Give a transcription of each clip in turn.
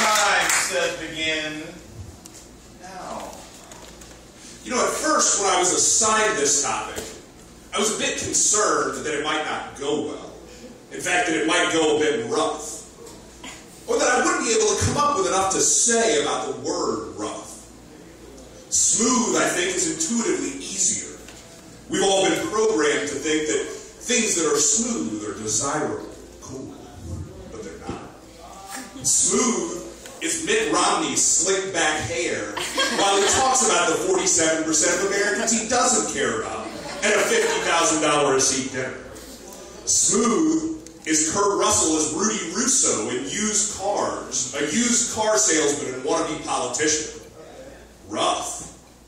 time said begin now. You know, at first when I was assigned this topic, I was a bit concerned that it might not go well. In fact, that it might go a bit rough. Or that I wouldn't be able to come up with enough to say about the word rough. Smooth, I think, is intuitively easier. We've all been programmed to think that things that are smooth are desirable, cool, but they're not. Smooth is Mitt Romney's slick back hair, while he talks about the 47% of Americans he doesn't care about, and a $50,000 a seat dinner. Smooth is Kurt Russell as Rudy Russo in Used Cars, a used car salesman and wannabe politician. Rough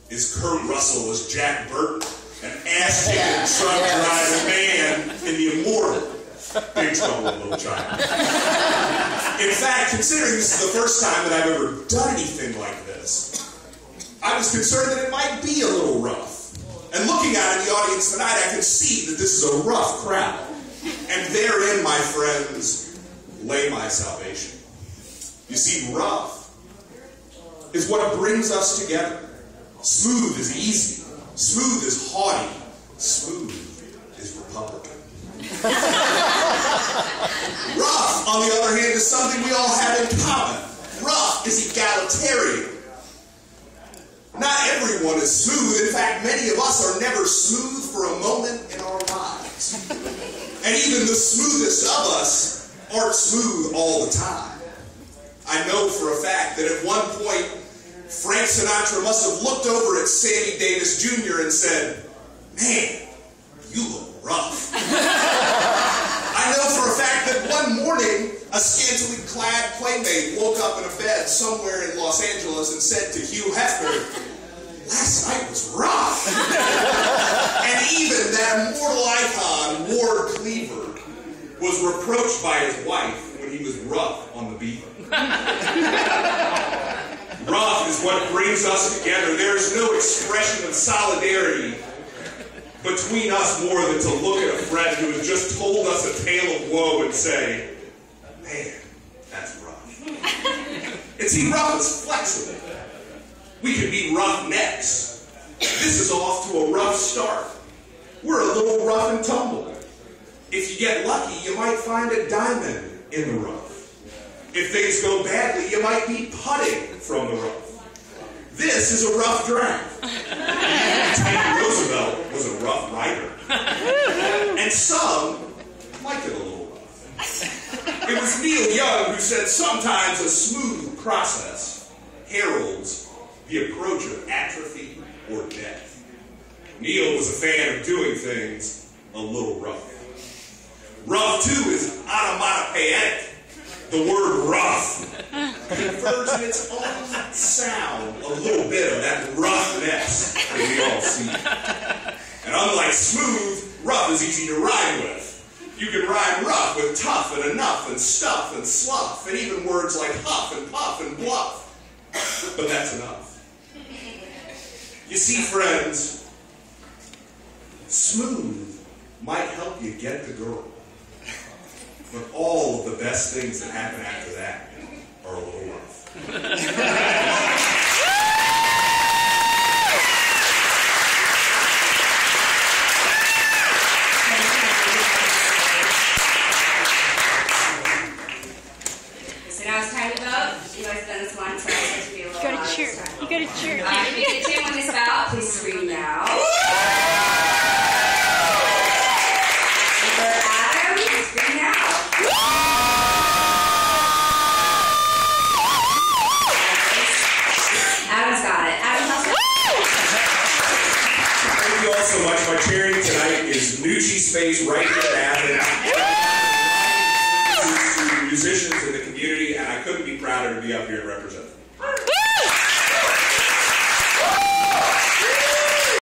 is Kurt Russell as Jack Burton, an ass-kicking truck-driving man in the immortal Big Trouble in Little China. In fact, considering this is the first time that I've ever done anything like this, I was concerned that it might be a little rough. And looking out at the audience tonight, I could see that this is a rough crowd. And therein, my friends, lay my salvation. You see, rough is what brings us together. Smooth is easy. Smooth is haughty. Smooth is Republican. Rough, on the other hand, is something we all have in common. Rough is egalitarian. Not everyone is smooth. In fact, many of us are never smooth for a moment in our lives. And even the smoothest of us aren't smooth all the time. I know for a fact that at one point, Frank Sinatra must have looked over at Sammy Davis Jr. and said, "Man, you look rough." I know for a fact that one morning, a scantily clad playmate woke up in a bed somewhere in Los Angeles and said to Hugh Hefner, "Last night was rough." And even that mortal icon, Ward Cleaver, was reproached by his wife when he was rough on the beaver. Rough is what brings us together. There is no expression of solidarity between us more than to look at a friend who has just told us a tale of woe and say, "Man, that's rough." And see, rough is flexible. We can be rough next. This is off to a rough start. We're a little rough and tumble. If you get lucky, you might find a diamond in the rough. If things go badly, you might be putting from the rough. This is a rough draft. Teddy Roosevelt was a rough rider. And some like it a little rough. It was Neil Young who said sometimes a smooth process heralds the approach of atrophy or death. Neil was a fan of doing things a little rough. Rough, too, is onomatopoeic. The word rough confers in its own sound a little bit of that roughness that we all see. And unlike smooth, rough is easy to rhyme with. You can rhyme rough with tough and enough and stuff and slough and even words like huff and puff and bluff. But that's enough. You see, friends, smooth might help you get the girl. But all of the best things that happen after that are a little rough. So now it's time to vote. You guys have done this one, so I to be a little You gotta cheer. You gotta cheer. If you get to on this ballot, please scream now. For Adam, scream now. Adam's got it. Adam's also. Thank you all so much. My charity tonight is Nucci Space right here in Athens. To musicians in the community, and I couldn't be prouder to be up here and represent them.